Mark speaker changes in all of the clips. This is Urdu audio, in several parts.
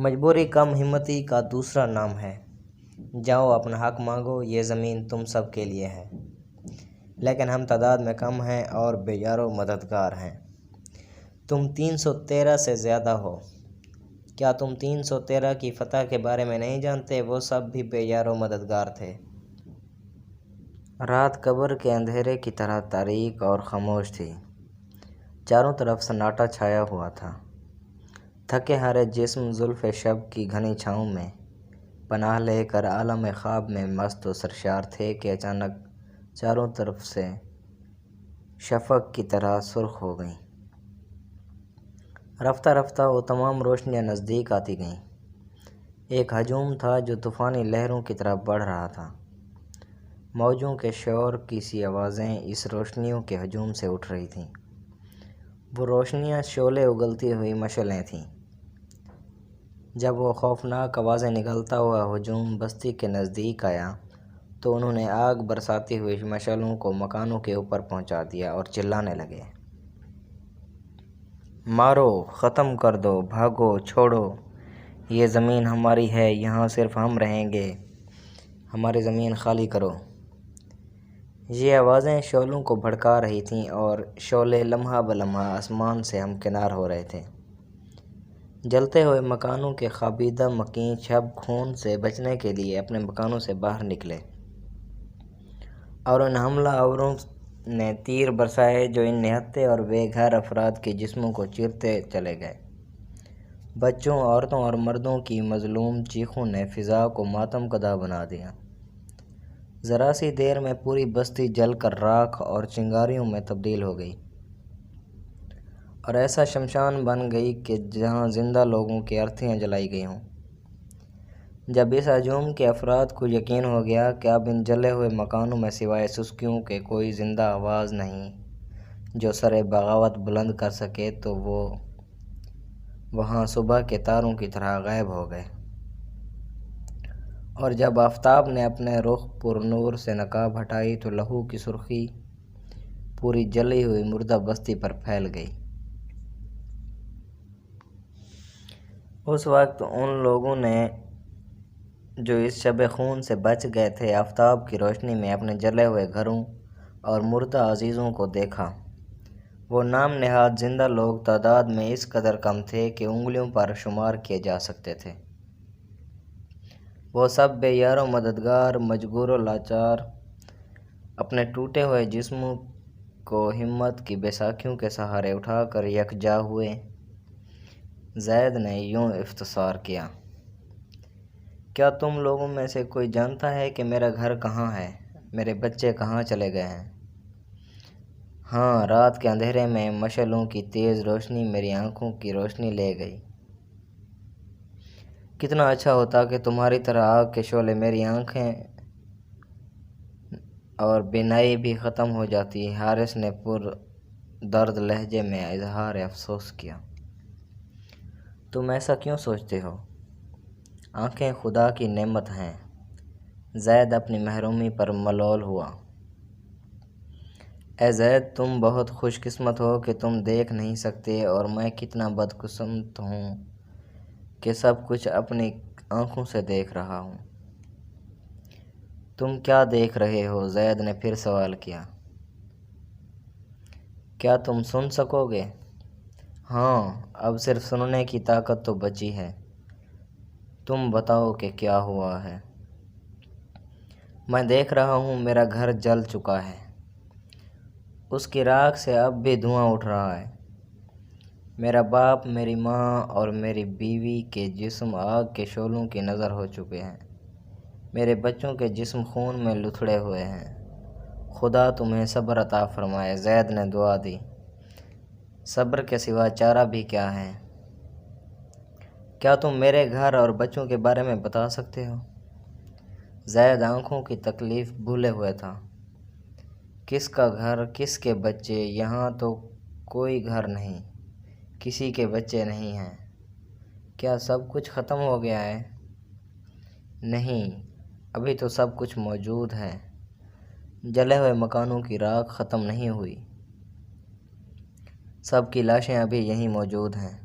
Speaker 1: مجبوری کم ہمتی کا دوسرا نام ہے۔ جاؤ اپنا حق مانگو، یہ زمین تم سب کے لیے ہے۔ لیکن ہم تعداد میں کم ہیں اور بے یار و مددگار ہیں۔ تم 313 سے زیادہ ہو۔ کیا تم 313 کی فتح کے بارے میں نہیں جانتے؟ وہ سب بھی بے یار و مددگار تھے۔ رات قبر کے اندھیرے کی طرح تاریک اور خاموش تھی۔ چاروں طرف سناٹا چھایا ہوا تھا۔ تھکے ہارے جسم زلف شب کی گھنی چھاؤں میں پناہ لے کر عالم خواب میں مست و سرشار تھے کہ اچانک چاروں طرف سے شفق کی طرح سرخ ہو گئیں۔ رفتہ رفتہ وہ تمام روشنیاں نزدیک آتی گئیں۔ ایک ہجوم تھا جو طوفانی لہروں کی طرح بڑھ رہا تھا۔ موجوں کے شور کی سی آوازیں اس روشنیوں کے ہجوم سے اٹھ رہی تھیں۔ وہ روشنیاں شعلے اگلتی ہوئی مشعلیں تھیں۔ جب وہ خوفناک آوازیں نکلتا ہوا ہجوم بستی کے نزدیک آیا تو انہوں نے آگ برساتی ہوئی مشعلوں کو مکانوں کے اوپر پہنچا دیا اور چلانے لگے، مارو، ختم کر دو، بھاگو، چھوڑو، یہ زمین ہماری ہے، یہاں صرف ہم رہیں گے، ہماری زمین خالی کرو۔ یہ آوازیں شعلوں کو بھڑکا رہی تھیں اور شعلے لمحہ بلمحہ آسمان سے ہمکنار ہو رہے تھے۔ جلتے ہوئے مکانوں کے خوابیدہ مکین شب خون سے بچنے کے لیے اپنے مکانوں سے باہر نکلے اور ان حملہ آوروں نے تیر برسائے جو ان نہتے اور بے گھر افراد کے جسموں کو چیرتے چلے گئے۔ بچوں، عورتوں اور مردوں کی مظلوم چیخوں نے فضا کو ماتم کدہ بنا دیا۔ ذرا سی دیر میں پوری بستی جل کر راکھ اور چنگاریوں میں تبدیل ہو گئی اور ایسا شمشان بن گئی کہ جہاں زندہ لوگوں کی ارتھیاں جلائی گئی ہوں۔ جب اس ہجوم کے افراد کو یقین ہو گیا کہ اب ان جلے ہوئے مکانوں میں سوائے سسکیوں کے کوئی زندہ آواز نہیں جو سر بغاوت بلند کر سکے تو وہ وہاں صبح کے تاروں کی طرح غائب ہو گئے، اور جب آفتاب نے اپنے رخ پر نور سے نقاب ہٹائی تو لہو کی سرخی پوری جلی ہوئی مردہ بستی پر پھیل گئی۔ اس وقت ان لوگوں نے جو اس شب خون سے بچ گئے تھے آفتاب کی روشنی میں اپنے جلے ہوئے گھروں اور مردہ عزیزوں کو دیکھا۔ وہ نام نہاد زندہ لوگ تعداد میں اس قدر کم تھے کہ انگلیوں پر شمار کیے جا سکتے تھے۔ وہ سب بے یار و مددگار، مجبور و لاچار، اپنے ٹوٹے ہوئے جسموں کو ہمت کی بیساکھیوں کے سہارے اٹھا کر یکجا ہوئے۔ زید نے یوں اختصار کیا، کیا تم لوگوں میں سے کوئی جانتا ہے کہ میرا گھر کہاں ہے؟ میرے بچے کہاں چلے گئے ہیں؟ ہاں، رات کے اندھیرے میں مشعلوں کی تیز روشنی میری آنکھوں کی روشنی لے گئی۔ کتنا اچھا ہوتا کہ تمہاری طرح آگ کے شعلے میری آنکھیں اور بینائی بھی ختم ہو جاتی۔ حارث نے پر درد لہجے میں اظہار افسوس کیا۔ تم ایسا کیوں سوچتے ہو؟ آنکھیں خدا کی نعمت ہیں۔ زید اپنی محرومی پر ملول ہوا۔ اے زید، تم بہت خوش قسمت ہو کہ تم دیکھ نہیں سکتے اور میں کتنا بدقسمت ہوں کہ سب کچھ اپنی آنکھوں سے دیکھ رہا ہوں۔ تم کیا دیکھ رہے ہو؟ زید نے پھر سوال کیا۔ کیا تم سن سکو گے؟ ہاں، اب صرف سننے کی طاقت تو بچی ہے۔ تم بتاؤ کہ کیا ہوا ہے؟ میں دیکھ رہا ہوں میرا گھر جل چکا ہے۔ اس کی راکھ سے اب بھی دھواں اٹھ رہا ہے۔ میرا باپ، میری ماں اور میری بیوی کے جسم آگ کے شعلوں کی نذر ہو چکے ہیں۔ میرے بچوں کے جسم خون میں لتھڑے ہوئے ہیں۔ خدا تمہیں صبر عطا فرمائے۔ زید نے دعا دی۔ صبر کے سوا چارہ بھی کیا ہے؟ کیا تم میرے گھر اور بچوں کے بارے میں بتا سکتے ہو؟ زید آنکھوں کی تکلیف بھولے ہوئے تھا۔ کس کا گھر، کس کے بچے؟ یہاں تو کوئی گھر نہیں، کسی کے بچے نہیں ہیں۔ کیا سب کچھ ختم ہو گیا ہے؟ نہیں، ابھی تو سب کچھ موجود ہے۔ جلے ہوئے مکانوں کی راکھ ختم نہیں ہوئی۔ سب کی لاشیں ابھی یہیں موجود ہیں۔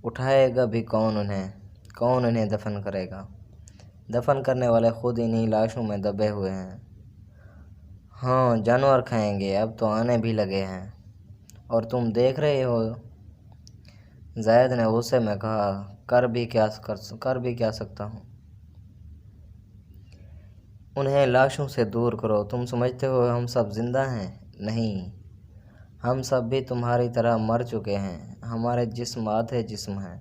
Speaker 1: اٹھائے گا بھی کون انہیں دفن کرے گا؟ دفن کرنے والے خود انہی لاشوں میں دبے ہوئے ہیں۔ ہاں، جانور کھائیں گے، اب تو آنے بھی لگے ہیں، اور تم دیکھ رہے ہو۔ زید نے غصے میں کہا، کر بھی کیا سکتا ہوں؟ انہیں لاشوں سے دور کرو۔ تم سمجھتے ہو ہم سب زندہ ہیں؟ نہیں، ہم سب بھی تمہاری طرح مر چکے ہیں۔ ہمارے جسم آدھے جسم ہیں۔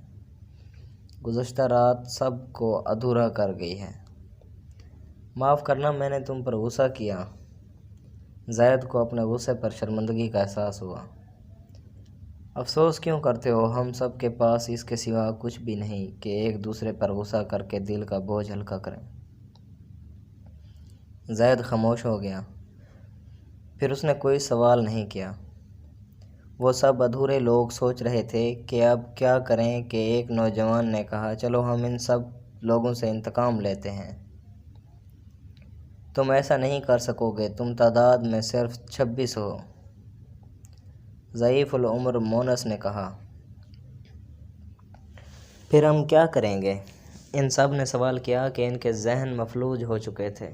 Speaker 1: گزشتہ رات سب کو ادھورا کر گئی ہے۔ معاف کرنا، میں نے تم پر غصہ کیا۔ زید کو اپنے غصے پر شرمندگی کا احساس ہوا۔ افسوس کیوں کرتے ہو؟ ہم سب کے پاس اس کے سوا کچھ بھی نہیں کہ ایک دوسرے پر غصہ کر کے دل کا بوجھ ہلکا کریں۔ زید خاموش ہو گیا۔ پھر اس نے کوئی سوال نہیں کیا۔ وہ سب ادھورے لوگ سوچ رہے تھے کہ اب کیا کریں کہ ایک نوجوان نے کہا، چلو ہم ان سب لوگوں سے انتقام لیتے ہیں۔ تم ایسا نہیں کر سکو گے، تم تعداد میں صرف 26 ہو۔ ضعیف العمر مونس نے کہا۔ پھر ہم کیا کریں گے؟ ان سب نے سوال کیا کہ ان کے ذہن مفلوج ہو چکے تھے۔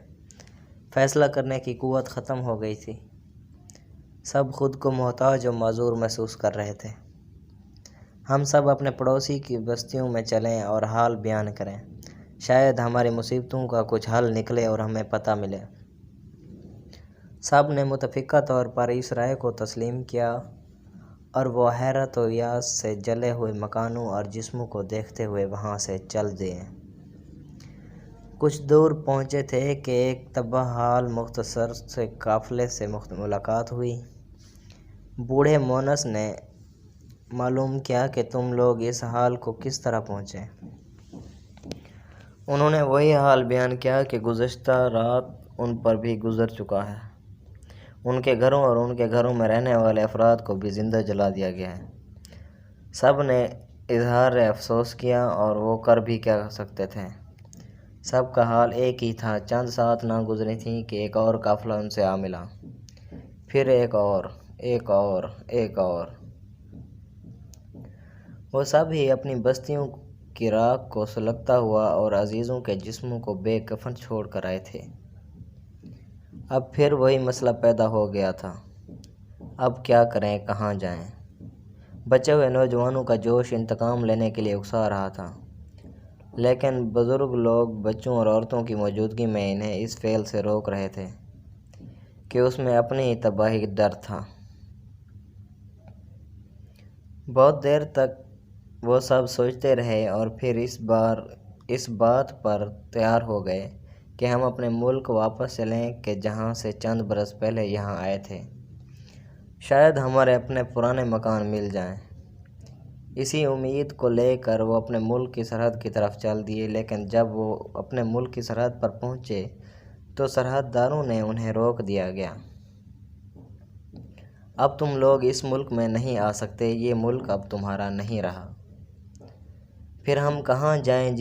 Speaker 1: فیصلہ کرنے کی قوت ختم ہو گئی تھی۔ سب خود کو محتاج و معذور محسوس کر رہے تھے۔ ہم سب اپنے پڑوسی کی بستیوں میں چلیں اور حال بیان کریں۔ شاید ہماری مصیبتوں کا کچھ حل نکلے اور ہمیں پتہ ملے۔ سب نے متفقہ طور پر اس رائے کو تسلیم کیا اور وہ حیرت و یاس سے جلے ہوئے مکانوں اور جسموں کو دیکھتے ہوئے وہاں سے چل دیے۔ کچھ دور پہنچے تھے کہ ایک تباہ حال مختصر سے قافلے سے ملاقات ہوئی۔ بوڑھے مونس نے معلوم کیا کہ تم لوگ اس حال کو کس طرح پہنچے۔ انہوں نے وہی حال بیان کیا کہ گزشتہ رات ان پر بھی گزر چکا ہے۔ ان کے گھروں اور ان کے گھروں میں رہنے والے افراد کو بھی زندہ جلا دیا گیا ہے۔ سب نے اظہار افسوس کیا، اور وہ کر بھی کیا سکتے تھے۔ سب کا حال ایک ہی تھا۔ چند ساعت نہ گزری تھیں کہ ایک اور قافلہ ان سے آ ملا۔ پھر ایک اور۔ وہ سب ہی اپنی بستیوں کی راکھ کو سلگتا ہوا اور عزیزوں کے جسموں کو بے کفن چھوڑ کر آئے تھے۔ اب پھر وہی مسئلہ پیدا ہو گیا تھا۔ اب کیا کریں، کہاں جائیں؟ بچے ہوئے نوجوانوں کا جوش انتقام لینے کے لیے اکسا رہا تھا، لیکن بزرگ لوگ بچوں اور عورتوں کی موجودگی میں انہیں اس فعل سے روک رہے تھے کہ اس میں اپنی ہی تباہی کا ڈر تھا۔ بہت دیر تک وہ سب سوچتے رہے اور پھر اس بات پر تیار ہو گئے کہ ہم اپنے ملک واپس چلیں کہ جہاں سے چند برس پہلے یہاں آئے تھے۔ شاید ہمارے اپنے پرانے مکان مل جائیں۔ اسی امید کو لے کر وہ اپنے ملک کی سرحد کی طرف چل دیے، لیکن جب وہ اپنے ملک کی سرحد پر پہنچے تو سرحد داروں نے انہیں روک دیا گیا۔ اب تم لوگ اس ملک میں نہیں آ سکتے، یہ ملک اب تمہارا نہیں رہا۔ پھر ہم کہاں جائیں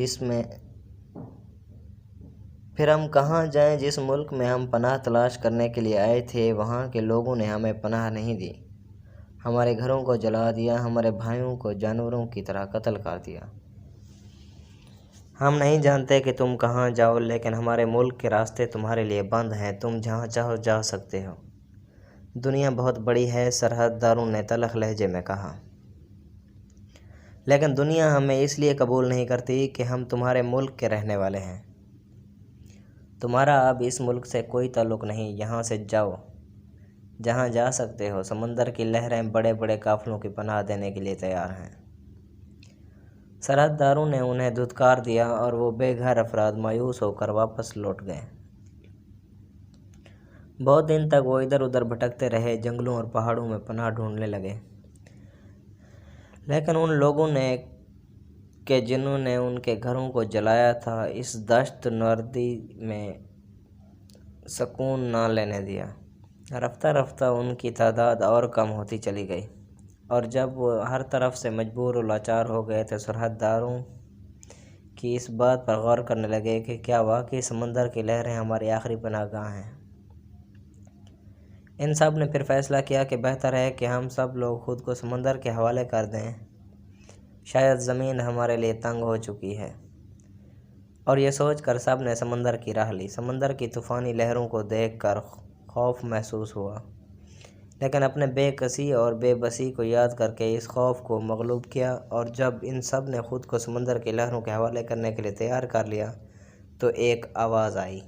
Speaker 1: جس ملک میں ہم پناہ تلاش کرنے کے لیے آئے تھے؟ وہاں کے لوگوں نے ہمیں پناہ نہیں دی، ہمارے گھروں کو جلا دیا، ہمارے بھائیوں کو جانوروں کی طرح قتل کر دیا۔ ہم نہیں جانتے کہ تم کہاں جاؤ، لیکن ہمارے ملک کے راستے تمہارے لیے بند ہیں، تم جہاں چاہو جا سکتے ہو۔ دنیا بہت بڑی ہے، سرحد داروں نے تلخ لہجے میں کہا، لیکن دنیا ہمیں اس لیے قبول نہیں کرتی کہ ہم تمہارے ملک کے رہنے والے ہیں۔ تمہارا اب اس ملک سے کوئی تعلق نہیں، یہاں سے جاؤ جہاں جا سکتے ہو۔ سمندر کی لہریں بڑے بڑے قافلوں کی پناہ دینے کے لیے تیار ہیں۔ سرحد داروں نے انہیں دھتکار دیا اور وہ بے گھر افراد مایوس ہو کر واپس لوٹ گئے۔ بہت دن تک وہ ادھر ادھر بھٹکتے رہے، جنگلوں اور پہاڑوں میں پناہ ڈھونڈنے لگے، لیکن ان لوگوں نے کہ جنہوں نے ان کے گھروں کو جلایا تھا، اس دہشت نوردی میں سکون نہ لینے دیا۔ رفتہ رفتہ ان کی تعداد اور کم ہوتی چلی گئی، اور جب وہ ہر طرف سے مجبور و لاچار ہو گئے تو سرحد داروں کی اس بات پر غور کرنے لگے کہ کیا واقعی سمندر کی لہریں ہماری آخری پناہ گاہ ہیں۔ ان سب نے پھر فیصلہ کیا کہ بہتر ہے کہ ہم سب لوگ خود کو سمندر کے حوالے کر دیں، شاید زمین ہمارے لیے تنگ ہو چکی ہے۔ اور یہ سوچ کر سب نے سمندر کی راہ لی۔ سمندر کی طوفانی لہروں کو دیکھ کر خوف محسوس ہوا، لیکن اپنے بے کسی اور بے بسی کو یاد کر کے اس خوف کو مغلوب کیا، اور جب ان سب نے خود کو سمندر کی لہروں کے حوالے کرنے کے لیے تیار کر لیا تو ایک آواز آئی،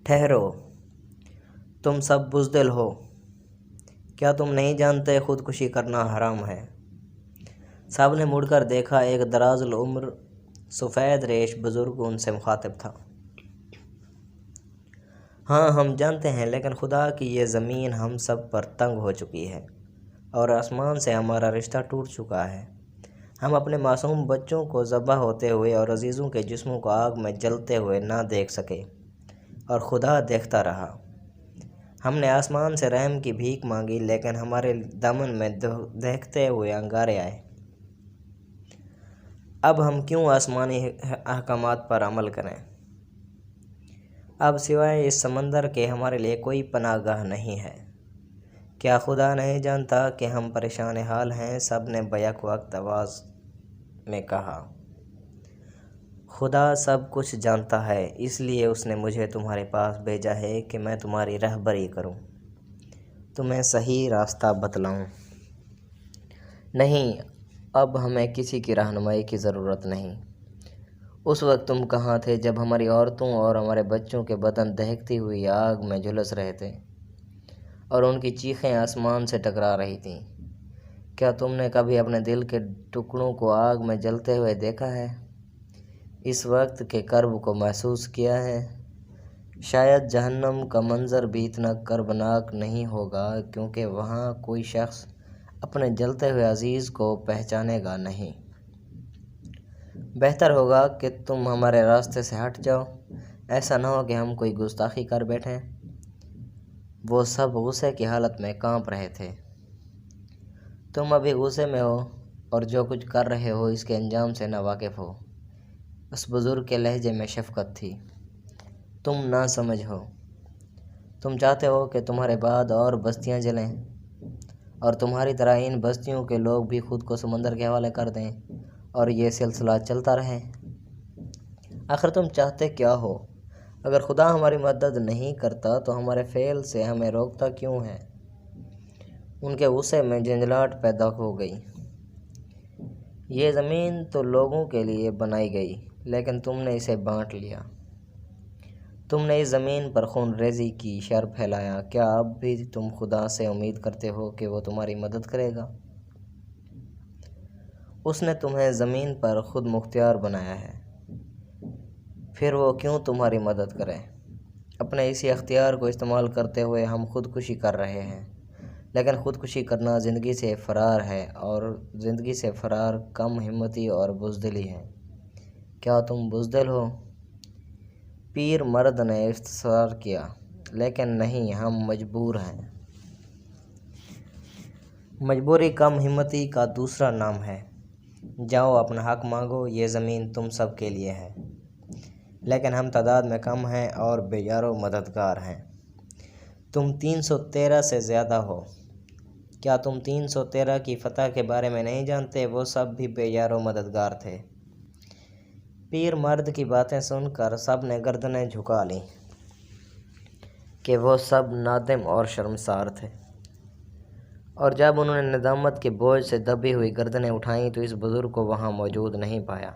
Speaker 1: ٹھہرو، تم سب بزدل ہو، کیا تم نہیں جانتے خودکشی کرنا حرام ہے؟ سب نے مڑ کر دیکھا، ایک دراز العمر سفید ریش بزرگ ان سے مخاطب تھا۔ ہاں ہم جانتے ہیں، لیکن خدا کی یہ زمین ہم سب پر تنگ ہو چکی ہے اور آسمان سے ہمارا رشتہ ٹوٹ چکا ہے۔ ہم اپنے معصوم بچوں کو ذبح ہوتے ہوئے اور عزیزوں کے جسموں کو آگ میں جلتے ہوئے نہ دیکھ سکے، اور خدا دیکھتا رہا۔ ہم نے آسمان سے رحم کی بھیک مانگی، لیکن ہمارے دامن میں دیکھتے ہوئے انگارے آئے۔ اب ہم کیوں آسمانی احکامات پر عمل کریں؟ اب سوائے اس سمندر کے ہمارے لیے کوئی پناہ گاہ نہیں ہے۔ کیا خدا نہیں جانتا کہ ہم پریشان حال ہیں؟ سب نے بیک وقت آواز میں کہا۔ خدا سب کچھ جانتا ہے، اس لیے اس نے مجھے تمہارے پاس بھیجا ہے کہ میں تمہاری رہبری کروں، تمہیں صحیح راستہ بتلاؤں۔ نہیں، اب ہمیں کسی کی رہنمائی کی ضرورت نہیں۔ اس وقت تم کہاں تھے جب ہماری عورتوں اور ہمارے بچوں کے بدن دہکتی ہوئی آگ میں جھلس رہے تھے اور ان کی چیخیں آسمان سے ٹکرا رہی تھیں؟ کیا تم نے کبھی اپنے دل کے ٹکڑوں کو آگ میں جلتے ہوئے دیکھا ہے؟ اس وقت کے کرب کو محسوس کیا ہے؟ شاید جہنم کا منظر بھی اتنا کربناک نہیں ہوگا، کیونکہ وہاں کوئی شخص اپنے جلتے ہوئے عزیز کو پہچانے گا نہیں۔ بہتر ہوگا کہ تم ہمارے راستے سے ہٹ جاؤ، ایسا نہ ہو کہ ہم کوئی گستاخی کر بیٹھیں۔ وہ سب غصے کی حالت میں کانپ رہے تھے۔ تم ابھی غصے میں ہو اور جو کچھ کر رہے ہو اس کے انجام سے ناواقف ہو۔ اس بزرگ کے لہجے میں شفقت تھی۔ تم نہ سمجھ ہو۔ تم چاہتے ہو کہ تمہارے بعد اور بستیاں جلیں اور تمہاری طرح ان بستیوں کے لوگ بھی خود کو سمندر کے حوالے کر دیں اور یہ سلسلہ چلتا رہے۔ آخر تم چاہتے کیا ہو؟ اگر خدا ہماری مدد نہیں کرتا تو ہمارے فعل سے ہمیں روکتا کیوں ہے؟ ان کے غصے میں جھنجھلاہٹ پیدا ہو گئی۔ یہ زمین تو لوگوں کے لیے بنائی گئی، لیکن تم نے اسے بانٹ لیا۔ تم نے اس زمین پر خون ریزی کی، شر پھیلایا۔ کیا اب بھی تم خدا سے امید کرتے ہو کہ وہ تمہاری مدد کرے گا؟ اس نے تمہیں زمین پر خود مختار بنایا ہے، پھر وہ کیوں تمہاری مدد کرے؟ اپنے اسی اختیار کو استعمال کرتے ہوئے ہم خودکشی کر رہے ہیں، لیکن خودکشی کرنا زندگی سے فرار ہے، اور زندگی سے فرار کم ہمتی اور بزدلی ہے۔ کیا تم بزدل ہو؟ پیر مرد نے استفسار کیا۔ لیکن نہیں، ہم مجبور ہیں۔ مجبوری کم ہمتی کا دوسرا نام ہے۔ جاؤ اپنا حق مانگو، یہ زمین تم سب کے لیے ہے، لیکن ہم تعداد میں کم ہیں اور بے یار و مددگار ہیں۔ تم 313 سے زیادہ ہو۔ کیا تم 313 کی فتح کے بارے میں نہیں جانتے؟ وہ سب بھی بے یار و مددگار تھے۔ پیر مرد کی باتیں سن کر سب نے گردنیں جھکا لیں کہ وہ سب نادم اور شرمسار تھے، اور جب انہوں نے ندامت کے بوجھ سے دبی ہوئی گردنیں اٹھائیں تو اس بزرگ کو وہاں موجود نہیں پایا،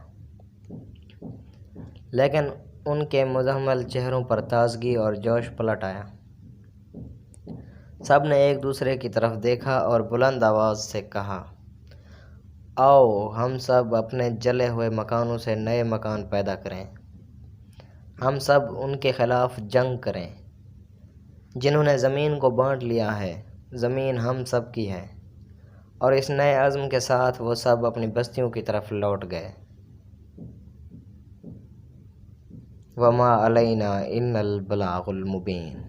Speaker 1: لیکن ان کے مزمل چہروں پر تازگی اور جوش پلٹ آیا۔ سب نے ایک دوسرے کی طرف دیکھا اور بلند آواز سے کہا، آؤ ہم سب اپنے جلے ہوئے مکانوں سے نئے مکان پیدا کریں۔ ہم سب ان کے خلاف جنگ کریں جنہوں نے زمین کو بانٹ لیا ہے۔ زمین ہم سب کی ہے۔ اور اس نئے عزم کے ساتھ وہ سب اپنی بستیوں کی طرف لوٹ گئے۔ وما علینا الا البلاغ المبین۔